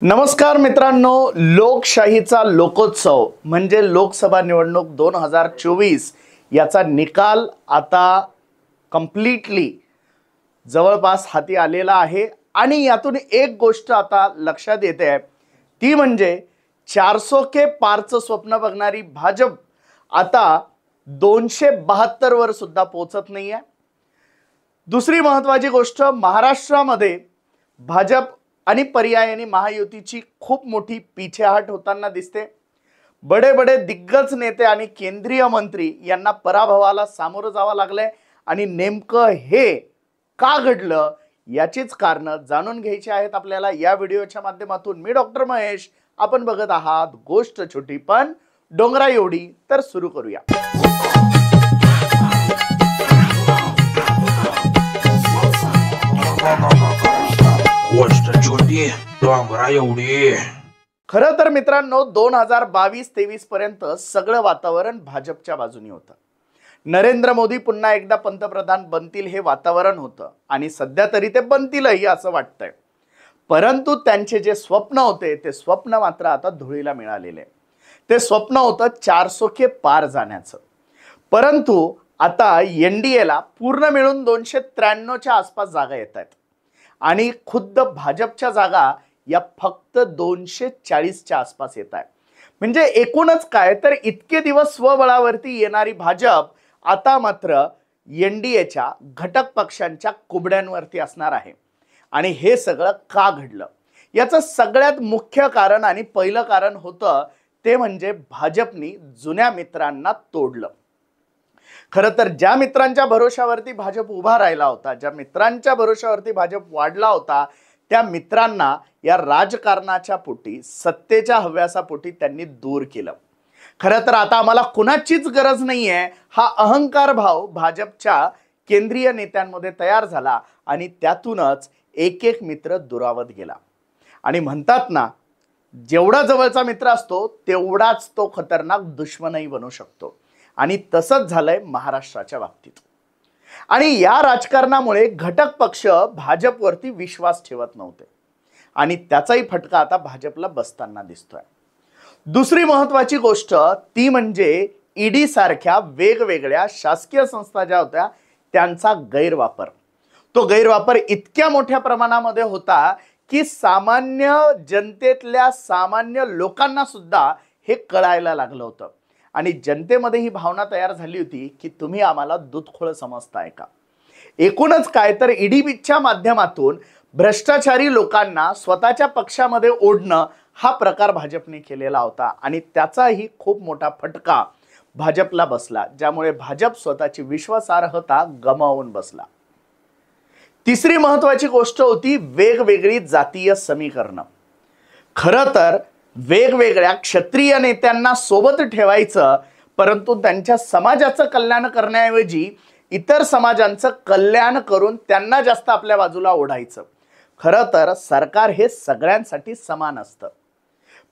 नमस्कार मित्रांनो, लोकशाहीचा लोकोत्सव म्हणजे लोकसभा निवडणूक 2024 याचा निकाल आता कंप्लीटली जवळपास हाती आलेला आहे आणि यातून एक गोष्ट आता लक्षात येते आहे ती म्हणजे 400 के पारचं स्वप्न बघणारी भाजप आता 272 वर सुद्धा पोहोचत नाहीये। दुसरी महत्त्वाची गोष्ट, महाराष्ट्रामध्ये भाजप आणि पर्यायाने महायुतीची खूप मोठी पीछेहाट होताना दिसते। बडे बडे दिग्गज नेते आणि केंद्रीय मंत्री यांना पराभवाला सामोरं जावं लागलंय आणि नेमकं हे का घडलं याचीच कारण जाणून घ्यायची आहेत आपल्याला या व्हिडिओच्या माध्यमातून। मी डॉक्टर महेश, आपण बघत आहात गोष्ट छोटी पण डोंगरा एवढी। तर सुरू करूया। गोष्ट छोटी डोंगरा एवढी। खरं तर मित्रांनो, 2022-23 पर्यंत सगळं वातावरण भाजपच्या बाजूने होतं। नरेंद्र मोदी पुन्हा एकदा पंतप्रधान बनतील हे वातावरण होतं आणि सध्या तरी ते बनतीलही असं वाटतंय। परंतु त्यांचे जे स्वप्न होते ते स्वप्न मात्र आता धुळीला मिळालेले। ते स्वप्न होतं 400 के पार जाण्याचं। परंतु आता एनडीएला पूर्ण मिळून 293च्या आसपास जागा येत आहेत आणि खुद्द भाजपच्या जागा या फक्त 240च्या आसपास येत आहे। म्हणजे एकूणच काय तर इतके दिवस स्वबळावरती येणारी भाजप आता मात्र एनडीएच्या घटक पक्षांच्या कुबड्यांवरती असणार आहे। आणि हे सगळं का घडलं याचं सगळ्यात मुख्य कारण आणि पहिलं कारण होतं ते म्हणजे भाजपनी जुन्या मित्रांना तोडलं। खरं तर ज्या मित्रांच्या भरोशावरती भाजप उभा राहिला होता, ज्या मित्रांच्या भरोशावरती भाजप वाढला होता, त्या मित्रांना या राजकारणाच्या पोटी, सत्तेच्या हव्यासापोटी त्यांनी दूर केलं। खरं तर आता आम्हाला कुणाचीच गरज नाहीये हा अहंकार भाव भाजपच्या केंद्रीय नेत्यांमध्ये तयार झाला आणि त्यातूनच एक एक मित्र दुरावत गेला। आणि म्हणतात ना, जेवढा जवळचा मित्र असतो तेवढाच तो खतरनाक दुश्मनही बनू शकतो आणि तसंच झालंय महाराष्ट्राच्या बाबतीत। आणि या राजकारणामुळे घटक पक्ष भाजपवरती विश्वास ठेवत नव्हते आणि त्याचाही फटका आता भाजपला बसताना दिसतोय। दुसरी महत्त्वाची गोष्ट ती म्हणजे ईडी सारख्या वेगवेगळ्या शासकीय संस्था ज्या होत्या त्यांचा गैरवापर। तो गैरवापर इतक्या मोठ्या प्रमाणामध्ये होता की सामान्य जनतेतल्या सामान्य लोकांना सुद्धा हे कळायला लागलं होतं आणि जनतेमध्ये ही भावना तयार झाली होती की तुम्ही आम्हाला दूधखोळ समजताय का। एकूणच काय तर ईडीच्या माध्यमातून भ्रष्टाचारी लोकांना स्वतःच्या पक्षामध्ये ओढणं हा प्रकार भाजपने केलेला होता आणि त्याचाही खूप मोठा फटका भाजपला बसला, ज्यामुळे भाजप स्वतःची विश्वासार्हता गमावून बसला। तिसरी महत्त्वाची गोष्ट होती वेगवेगळी जातीय समीकरणं। खरं तर वेगवेगळ्या क्षत्रिय नेत्यांना सोबत ठेवायचं, परंतु त्यांच्या समाजाचं कल्याण करण्याऐवजी इतर समाजांचं कल्याण करून त्यांना जास्त आपल्या बाजूला ओढायचं। खरं तर सरकार हे सगळ्यांसाठी समान असतं,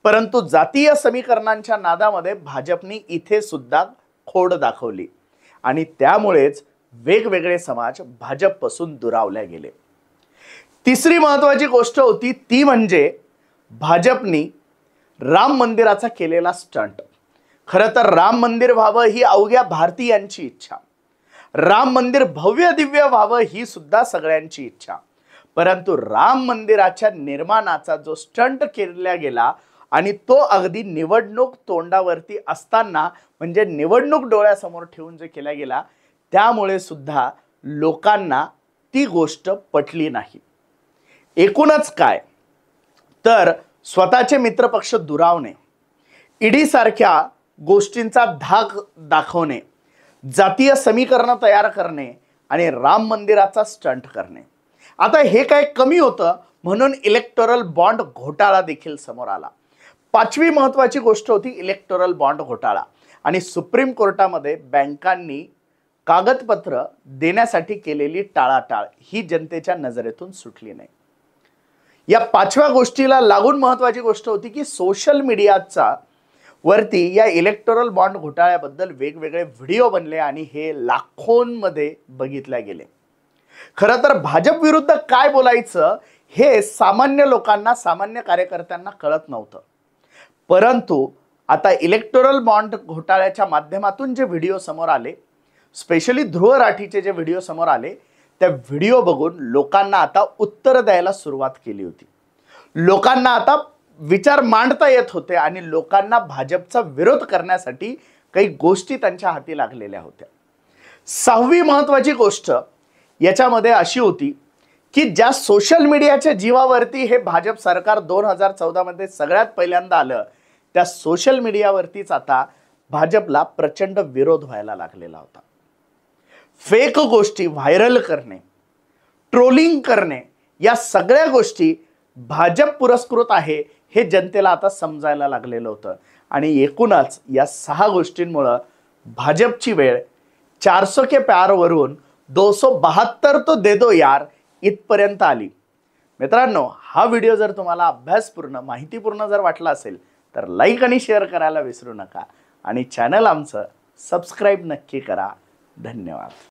परंतु जातीय समीकरणांच्या नादामध्ये भाजपने इथे सुद्धा खोड दाखवली आणि त्यामुळेच वेगवेगळे समाज भाजपपासून दुरावले गेले। तिसरी महत्त्वाची गोष्ट होती ती म्हणजे भाजपनी राम मंदिराचा केलेला स्टंट। खरं तर राम मंदिर व्हावं ही अवघ्या भारतीयांची इच्छा, राम मंदिर भव्य दिव्य व्हावं ही सुद्धा सगळ्यांची इच्छा, परंतु राम मंदिराच्या निर्माणाचा जो स्टंट केला गेला आणि तो अगदी निवडणूक तोंडावरती असताना म्हणजे निवडणूक डोळ्यासमोर ठेवून जे केला गेला त्यामुळे सुद्धा लोकांना ती गोष्ट पटली नाही। एकूणच काय तर स्वतःचे मित्रपक्ष दुरावणे, ईडी सारख्या गोष्टींचा धाक दाखवणे, जातीय समीकरण तयार करणे आणि राम मंदिराचा स्टंट करणे। आता हे काय कमी होतं म्हणून इलेक्टोरल बॉन्ड घोटाळा देखील समोर आला। पाचवी महत्त्वाची गोष्ट होती इलेक्टोरल बॉन्ड घोटाळा आणि सुप्रीम कोर्टामध्ये बँकांनी कागदपत्र देण्यासाठी केलेली टाळाटाळ ही जनतेच्या नजरेतून सुटली नाही। या पाचव्या गोष्टीला लागून महत्त्वाची गोष्ट होती की सोशल मीडियाचा वरती या इलेक्टोरल बॉन्ड घोटाळ्याबद्दल वेगवेगळे व्हिडिओ बनले आणि हे लाखोंमध्ये बघितले गेले। खरं तर भाजप विरुद्ध काय बोलायचं हे सामान्य लोकांना, सामान्य कार्यकर्त्यांना कळत नव्हतं. परंतु आता इलेक्टोरल बॉन्ड घोटाळ्याच्या माध्यमातून जे व्हिडिओ समोर आले, स्पेशली ध्रुव राठीचे जे व्हिडिओ समोर आले, त्या व्हिडिओ बघून लोकांना आता उत्तर द्यायला सुरुवात केली होती. लोकांना आता विचार मांडता येत होते आणि लोकांना भाजपचा विरोध करण्यासाठी काही गोष्टी त्यांच्या हाती लागलेल्या होत्या. 6वी महत्वाची गोष्ट याच्यामध्ये अशी होती की ज्या सोशल मीडियाच्या जीवावरती हे भाजप सरकार 2014 मध्ये सगळ्यात पहिल्यांदा आलं, त्या सोशल मीडियावरतीच आता भाजपला प्रचंड विरोध व्हायला लागलेला होता. फेक गोष्टी व्हायरल करणे, ट्रोलिंग करणे, या सगळ्या गोष्टी भाजप पुरस्कृत आहे हे जनतेला आता समजायला लागलेलं होतं. आणि एकूणच या 6 गोष्टींमुळं भाजपची वेळ 400 के प्यार वरून 272 तो दे दो यार इथपर्यंत आली. मित्रांनो, हा व्हिडिओ जर तुम्हाला अभ्यासपूर्ण, माहितीपूर्ण जर वाटला असेल तर लाईक आणि शेअर करायला विसरू नका आणि चॅनल आमचं सबस्क्राईब नक्की करा. धन्यवाद.